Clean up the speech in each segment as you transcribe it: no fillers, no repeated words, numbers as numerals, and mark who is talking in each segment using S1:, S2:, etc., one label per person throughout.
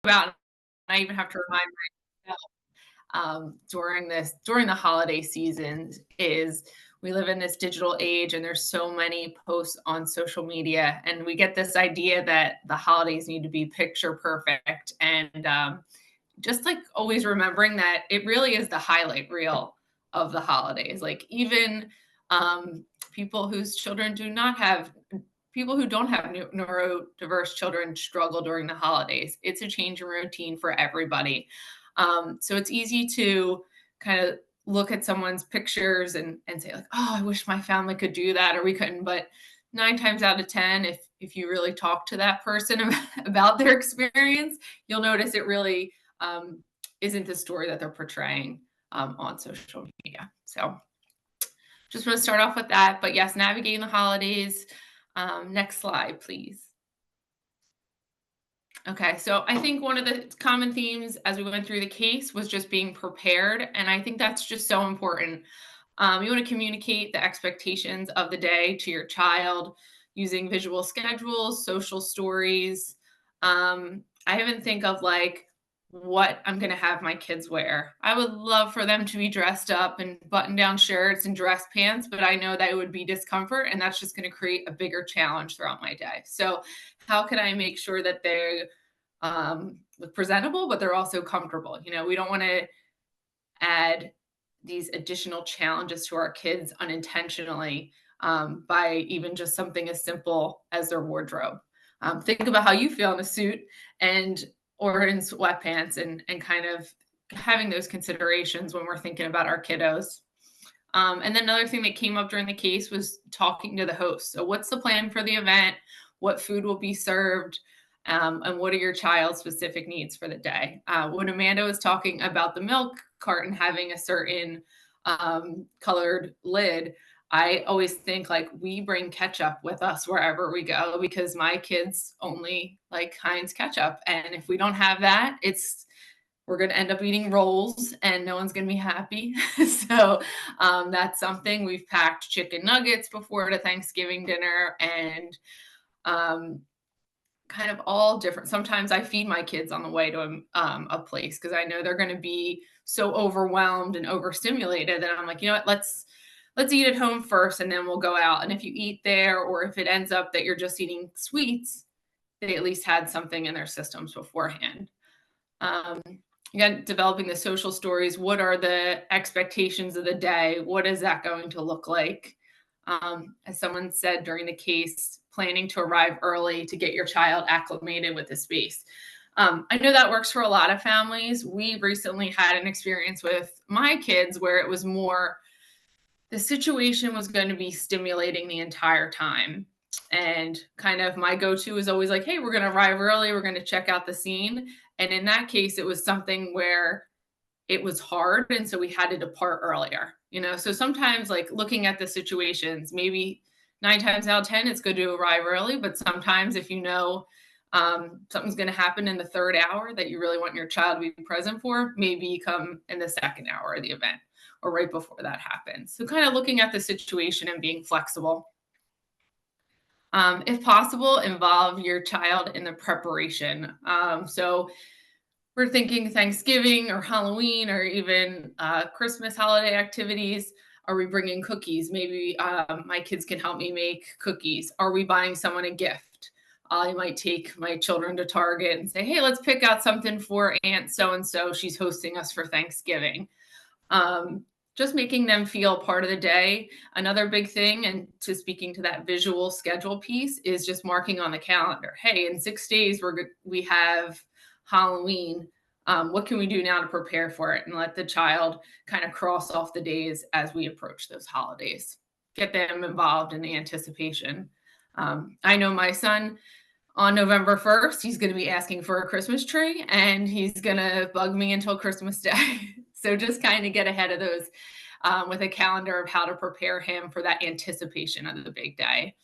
S1: about, I even have to remind myself during the holiday seasons is we live in this digital age and there's so many posts on social media and we get this idea that the holidays need to be picture perfect and just like always remembering that it really is the highlight reel of the holidays. Like even people whose children do not have people who don't have neurodiverse children struggle during the holidays. It's a change in routine for everybody. So it's easy to kind of look at someone's pictures and say like, oh, I wish my family could do that or we couldn't. But 9 times out of 10, if you really talk to that person about their experience, you'll notice it really isn't the story that they're portraying on social media. So just want to start off with that. But yes, navigating the holidays. Next slide, please. Okay, so I think one of the common themes as we went through the case was just being prepared. And I think that's just so important. You want to communicate the expectations of the day to your child using visual schedules, social stories. I even think of like what I'm going to have my kids wear. I would love for them to be dressed up in button down shirts and dress pants, but I know that it would be discomfort and that's just going to create a bigger challenge throughout my day. So, how can I make sure that they look presentable, but they're also comfortable? You know, we don't want to add these additional challenges to our kids unintentionally by even just something as simple as their wardrobe. Think about how you feel in a suit and or in sweatpants and kind of having those considerations when we're thinking about our kiddos. And then another thing that came up during the case was talking to the host. So, what's the plan for the event? What food will be served? And what are your child's specific needs for the day? When Amanda was talking about the milk carton having a certain colored lid, I always think like we bring ketchup with us wherever we go because my kids only like Heinz ketchup. And if we don't have that, we're going to end up eating rolls and no one's going to be happy. So that's something we've packed chicken nuggets before to Thanksgiving dinner and kind of all different. Sometimes I feed my kids on the way to a place because I know they're going to be so overwhelmed and overstimulated that I'm like, you know what, let's eat at home first and then we'll go out. And if you eat there or if it ends up that you're just eating sweets, they at least had something in their systems beforehand. Um, Again, developing the social stories. What are the expectations of the day? What is that going to look like? As someone said during the case, planning to arrive early to get your child acclimated with the space. I know that works for a lot of families. We recently had an experience with my kids where it was more the situation was going to be stimulating the entire time. And kind of my go to is always like, hey, we're going to arrive early. We're going to check out the scene. And in that case, it was something where it was hard. And so we had to depart earlier, you know? So sometimes, like looking at the situations, maybe 9 times out of 10, it's good to arrive early. But sometimes, if you know something's going to happen in the third hour that you really want your child to be present for, maybe you come in the second hour of the event or right before that happens. So, kind of looking at the situation and being flexible. If possible, involve your child in the preparation. So, we're thinking Thanksgiving or Halloween or even Christmas holiday activities. Are we bringing cookies? Maybe my kids can help me make cookies. Are we buying someone a gift? I might take my children to Target and say, hey, let's pick out something for Aunt so and so. She's hosting us for Thanksgiving. Just making them feel part of the day. Another big thing, and to speaking to that visual schedule piece, is just marking on the calendar. Hey, in 6 days we have Halloween. What can we do now to prepare for it? And let the child kind of cross off the days as we approach those holidays. Get them involved in the anticipation. I know my son on November 1st, he's going to be asking for a Christmas tree and he's going to bug me until Christmas Day. So just kind of get ahead of those with a calendar of how to prepare him for that anticipation of the big day.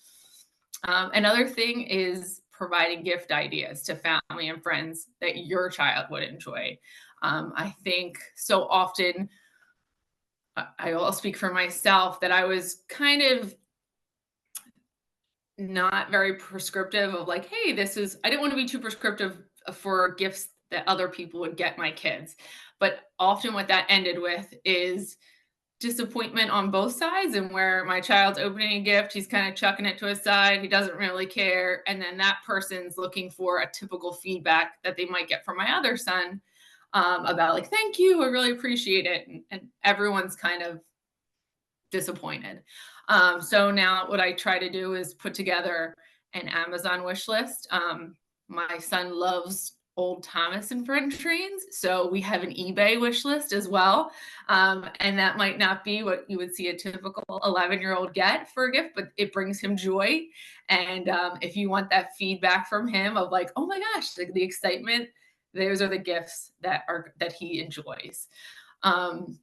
S1: Another thing is providing gift ideas to family and friends that your child would enjoy. I think so often, I will speak for myself, that I was kind of not very prescriptive of like, hey, I didn't want to be too prescriptive for gifts that other people would get my kids. But often what that ended with is disappointment on both sides, and where my child's opening a gift, he's kind of chucking it to his side, he doesn't really care, and then that person's looking for a typical feedback that they might get from my other son, about like, thank you, I really appreciate it, and everyone's kind of disappointed. So now what I try to do is put together an Amazon wish list. My son loves old Thomas and Friend trains, so we have an eBay wish list as well. And that might not be what you would see a typical 11-year-old get for a gift, but it brings him joy. And if you want that feedback from him of like, oh my gosh, like the excitement, those are the gifts that he enjoys. Um,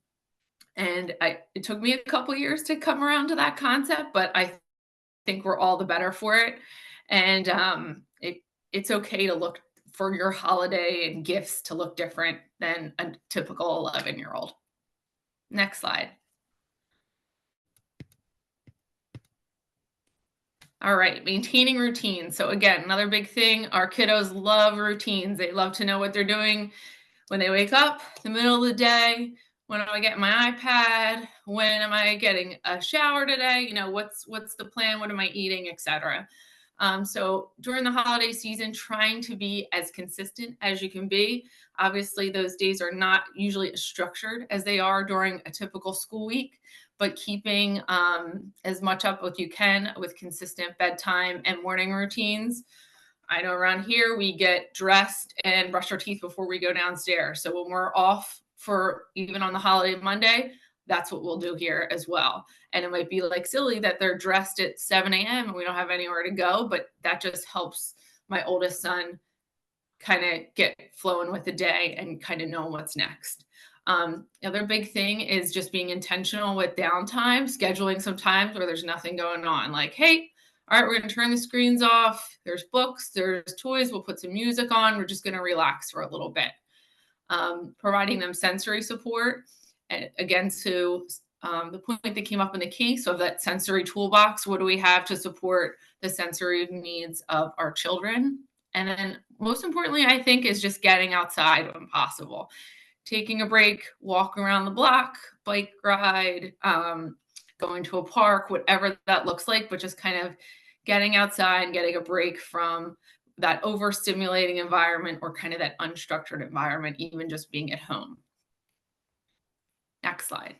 S1: and it took me a couple years to come around to that concept, but I think we're all the better for it. And it's okay to look for your holiday and gifts to look different than a typical 11-year-old. Next slide. All right, maintaining routines. So again, another big thing, our kiddos love routines. They love to know what they're doing when they wake up, the middle of the day, when am I getting my iPad, when am I getting a shower today, what's the plan, what am I eating, etc. So during the holiday season, trying to be as consistent as you can be. Obviously, those days are not usually as structured as they are during a typical school week, but keeping as much up as you can with consistent bedtime and morning routines. I know around here we get dressed and brush our teeth before we go downstairs. So when we're off for even on the holiday Monday, that's what we'll do here as well. And it might be like silly that they're dressed at 7 a.m. and we don't have anywhere to go, but that just helps my oldest son kind of get flowing with the day and kind of know what's next. The other big thing is just being intentional with downtime, scheduling some times where there's nothing going on. Like, hey, all right, we're going to turn the screens off. There's books, there's toys. We'll put some music on. We're just going to relax for a little bit. Providing them sensory support. And again, to the point that came up in the case of that sensory toolbox, what do we have to support the sensory needs of our children? And then most importantly, I think, is just getting outside when possible. Taking a break, walk around the block, bike ride, going to a park, whatever that looks like, but just kind of getting outside and getting a break from that overstimulating environment or kind of that unstructured environment, even just being at home. Next slide.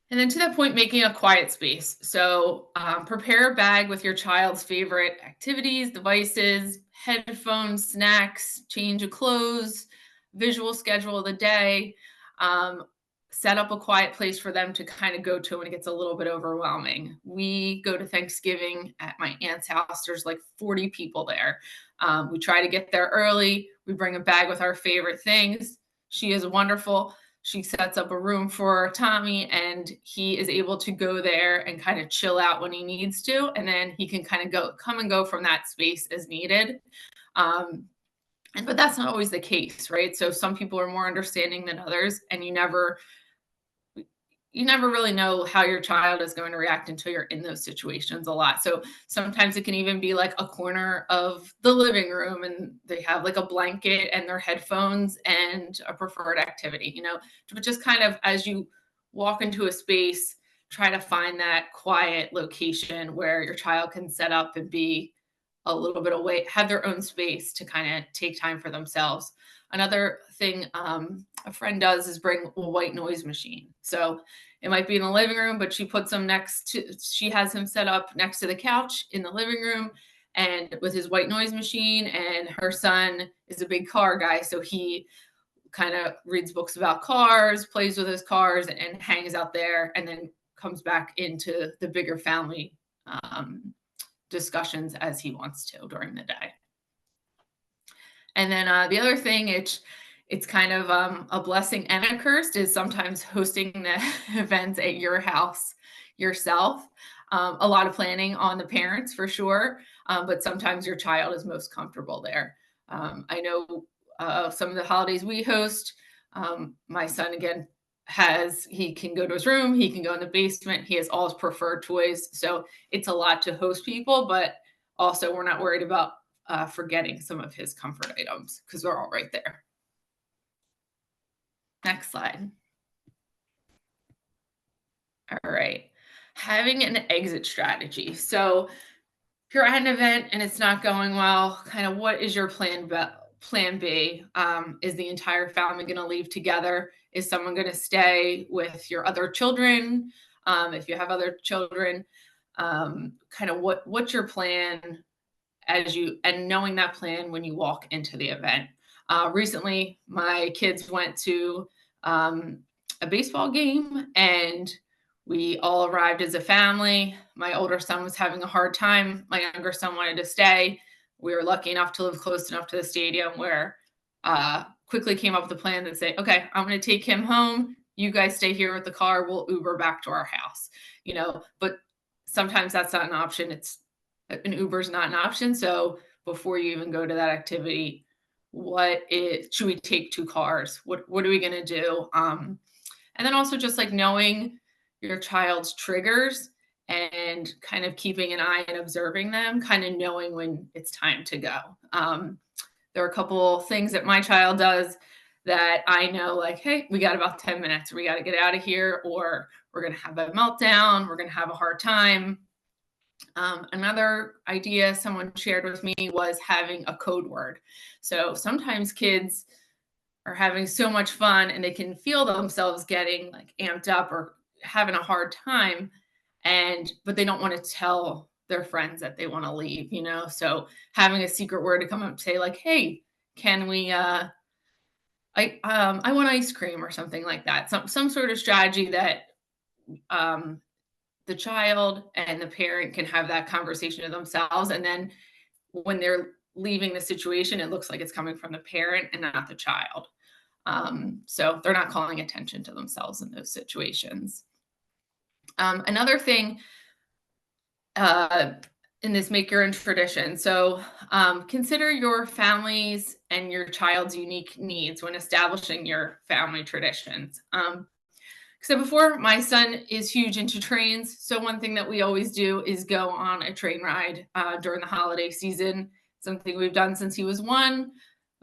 S1: And then to that point, making a quiet space. So prepare a bag with your child's favorite activities, devices, headphones, snacks, change of clothes, visual schedule of the day. Set up a quiet place for them to kind of go to when it gets a little bit overwhelming. We go to Thanksgiving at my aunt's house. There's like 40 people there. We try to get there early. We bring a bag with our favorite things. She is wonderful. She sets up a room for Tommy, and he is able to go there and kind of chill out when he needs to. And then he can kind of come and go from that space as needed. But that's not always the case, right? So some people are more understanding than others, and you never really know how your child is going to react until you're in those situations a lot. So sometimes it can even be like a corner of the living room and they have like a blanket and their headphones and a preferred activity, but just kind of as you walk into a space, try to find that quiet location where your child can set up and be a little bit away, have their own space to kind of take time for themselves. Another thing a friend does is bring a white noise machine. So it might be in the living room, but she has him set up next to the couch in the living room and with his white noise machine. And her son is a big car guy. So he kind of reads books about cars, plays with his cars, and hangs out there, and then comes back into the bigger family discussions as he wants to during the day. And then the other thing, it's kind of a blessing and a curse, is sometimes hosting the events at your house yourself. A lot of planning on the parents for sure, but sometimes your child is most comfortable there. I know some of the holidays we host, my son again he can go to his room, he can go in the basement, he has all his preferred toys. So it's a lot to host people, but also we're not worried about forgetting some of his comfort items because they're all right there. Next slide. All right. Having an exit strategy. So if you're at an event and it's not going well, kind of what is your plan B? Is the entire family going to leave together? Is someone going to stay with your other children? If you have other children, kind of what's your plan and knowing that plan when you walk into the event. Recently, my kids went to a baseball game and we all arrived as a family. My older son was having a hard time. My younger son wanted to stay. We were lucky enough to live close enough to the stadium where quickly came up with a plan that say, okay, I'm going to take him home. You guys stay here with the car. We'll Uber back to our house. But sometimes that's not an option. An Uber is not an option. So before you even go to that activity, should we take two cars? What are we going to do? And then also just like knowing your child's triggers and kind of keeping an eye and observing them, kind of knowing when it's time to go. There are a couple things that my child does that I know, like, hey, we got about 10 minutes. We got to get out of here, or we're going to have a meltdown. We're going to have a hard time. Another idea someone shared with me was having a code word. So sometimes kids are having so much fun and they can feel themselves getting like amped up or having a hard time, but they don't want to tell their friends that they want to leave, So having a secret word to come up and say like, hey, can we I want ice cream or something like that. Some sort of strategy that the child and the parent can have that conversation to themselves. And then when they're leaving the situation, it looks like it's coming from the parent and not the child. So they're not calling attention to themselves in those situations. Another thing in this make your own tradition. So consider your family's and your child's unique needs when establishing your family traditions. So before, my son is huge into trains. So one thing that we always do is go on a train ride during the holiday season. Something we've done since he was 1.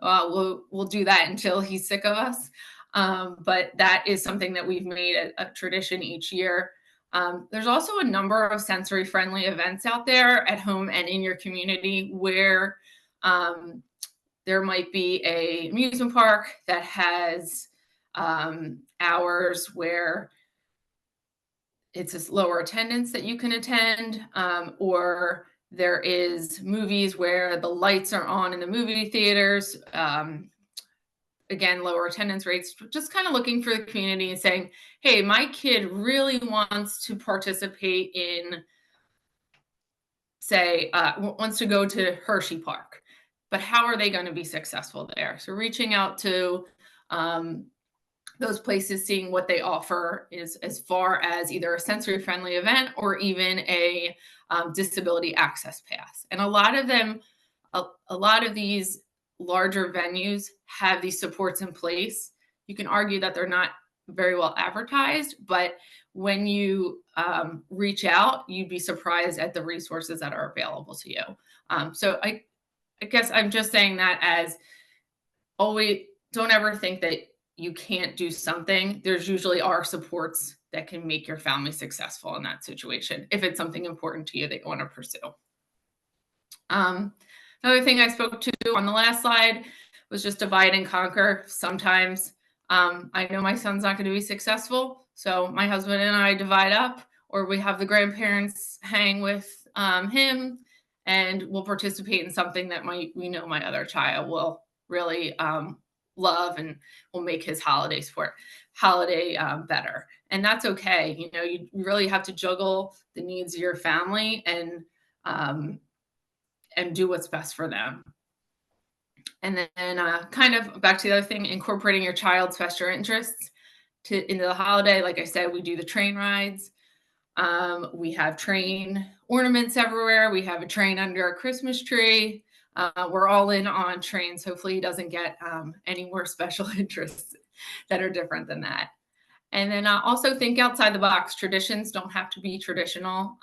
S1: We'll do that until he's sick of us. But that is something that we've made a tradition each year. There's also a number of sensory-friendly events out there at home and in your community where there might be an amusement park that has hours where it's a lower attendance that you can attend, or there is movies where the lights are on in the movie theaters. Again, lower attendance rates, just kind of looking for the community and saying, hey, my kid really wants to participate in, say, wants to go to Hershey Park, but how are they going to be successful there? So reaching out to those places, seeing what they offer is as far as either a sensory-friendly event or even a disability access pass. And a lot of them, a lot of these larger venues have these supports in place. You can argue that they're not very well advertised, but when you reach out, you'd be surprised at the resources that are available to you. So I guess I'm just saying that as always, don't ever think that you can't do something. There's usually are supports that can make your family successful in that situation if it's something important to you that you want to pursue. Another thing I spoke to on the last slide was just divide and conquer. Sometimes I know my son's not going to be successful, so my husband and I divide up, or we have the grandparents hang with him, and we'll participate in something that we know my other child will really love and will make his holiday better. And that's okay. You really have to juggle the needs of your family and do what's best for them. And then kind of back to the other thing, incorporating your child's special interests into the holiday. Like I said, we do the train rides. We have train ornaments everywhere. We have a train under our Christmas tree. We're all in on trains. Hopefully he doesn't get any more special interests that are different than that. And then also think outside the box. Traditions don't have to be traditional.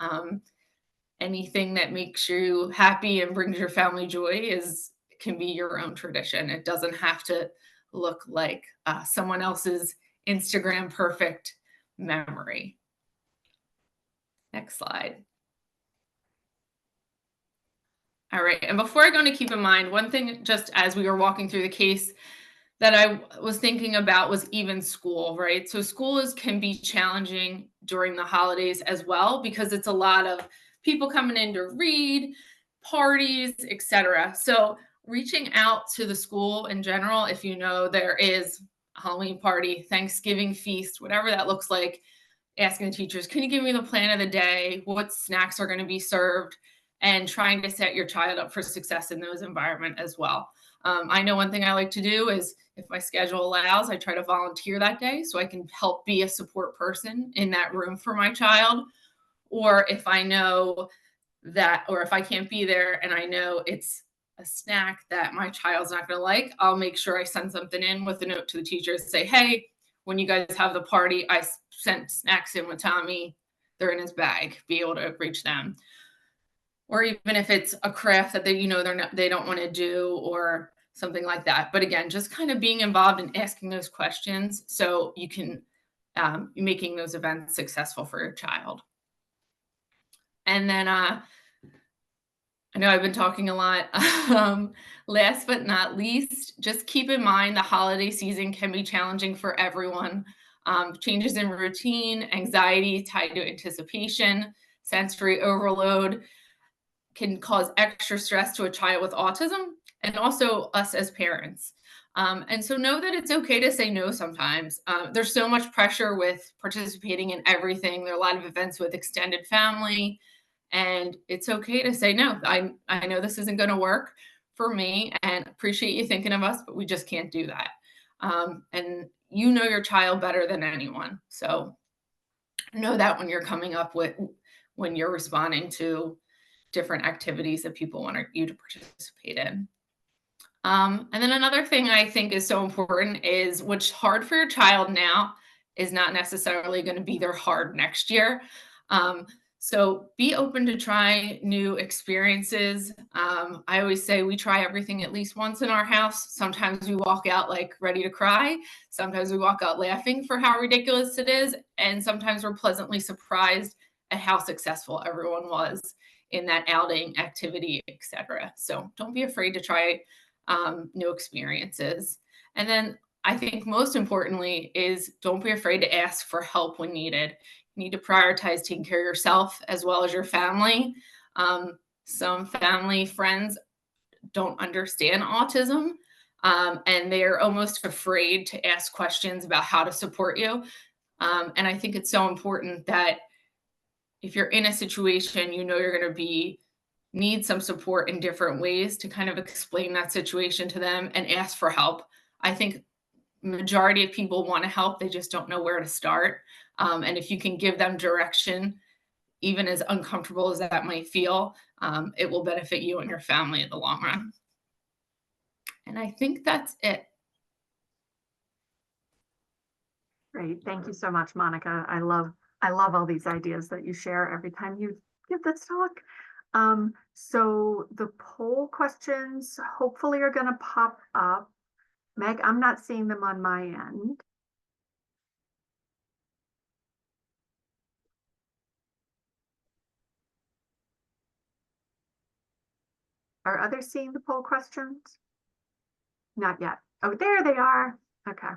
S1: anything that makes you happy and brings your family joy is can be your own tradition. It doesn't have to look like someone else's Instagram perfect memory. Next slide. All right. And before I go into keep in mind, one thing just as we were walking through the case that I was thinking about was even school, right? So can be challenging during the holidays as well because it's a lot of people coming in to read, parties, etc. So reaching out to the school in general, if you know there is a Halloween party, Thanksgiving feast, whatever that looks like, asking the teachers, can you give me the plan of the day? What snacks are going to be served? And trying to set your child up for success in those environments as well. I know one thing I like to do is if my schedule allows, I try to volunteer that day so I can help be a support person in that room for my child. Or if I know that, or if I can't be there and I know it's a snack that my child's not going to like, I'll make sure I send something in with a note to the teachers to say, hey, when you guys have the party, I sent snacks in with Tommy. They're in his bag, be able to reach them. Or even if it's a craft that they don't want to do or something like that. But again, just kind of being involved and asking those questions so you can making those events successful for your child. And then I know I've been talking a lot. Last but not least, just keep in mind the holiday season can be challenging for everyone. Changes in routine, anxiety tied to anticipation, sensory overload can cause extra stress to a child with autism and also us as parents. And so know that it's okay to say no sometimes. There's so much pressure with participating in everything. There are a lot of events with extended family, and it's okay to say no. I know this isn't going to work for me and appreciate you thinking of us, but we just can't do that. And you know your child better than anyone. So know that when you're responding to different activities that people want you to participate in. And then another thing I think is so important is what's hard for your child now is not necessarily going to be their hard next year. So be open to try new experiences. I always say we try everything at least once in our house. Sometimes we walk out like ready to cry. Sometimes we walk out laughing for how ridiculous it is. And sometimes we're pleasantly surprised at how successful everyone was in that outing activity, etc. So don't be afraid to try new experiences. And then I think most importantly is don't be afraid to ask for help when needed. You need to prioritize taking care of yourself as well as your family. Some family friends don't understand autism, and they're almost afraid to ask questions about how to support you. And I think it's so important that if you're in a situation, you know you're going to need some support in different ways to kind of explain that situation to them and ask for help. I think majority of people want to help, they just don't know where to start. And if you can give them direction, even as uncomfortable as that might feel, it will benefit you and your family in the long run. And I think that's it.
S2: Great. Thank you so much, Monica. I love all these ideas that you share every time you give this talk. So the poll questions hopefully are going to pop up. Meg, I'm not seeing them on my end. Are others seeing the poll questions? Not yet. Oh, there they are. Okay.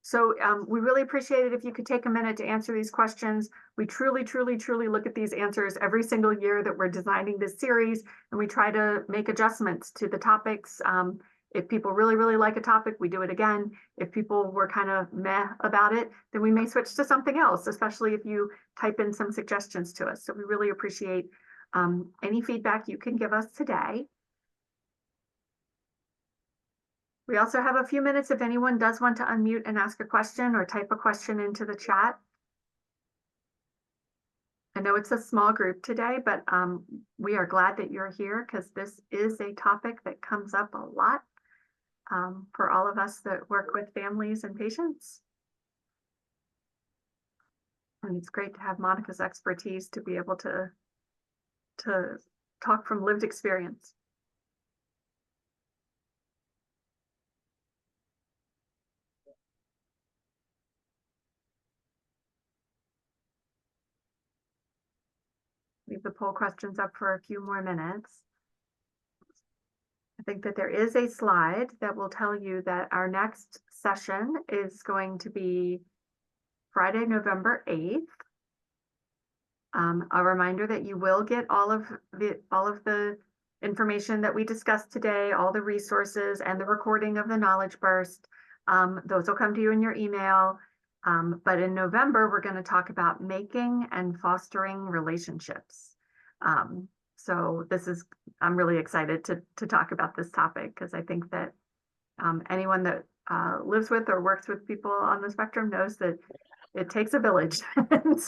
S2: So we really appreciate it if you could take a minute to answer these questions. We truly, truly, truly look at these answers every single year that we're designing this series, and we try to make adjustments to the topics. If people really, really like a topic, we do it again. If people were kind of meh about it, then we may switch to something else, especially if you type in some suggestions to us. So we really appreciate any feedback you can give us today. We also have a few minutes if anyone does want to unmute and ask a question or type a question into the chat. I know it's a small group today, but we are glad that you're here because this is a topic that comes up a lot for all of us that work with families and patients. And it's great to have Monica's expertise to be able to to talk from lived experience. Leave the poll questions up for a few more minutes. I think that there is a slide that will tell you that our next session is going to be Friday, November 8th. A reminder that you will get all of the information that we discussed today, all the resources and the recording of the knowledge burst. Those will come to you in your email. But in November, we're going to talk about making and fostering relationships. So I'm really excited to talk about this topic, because I think that anyone that lives with or works with people on the spectrum knows that it takes a village.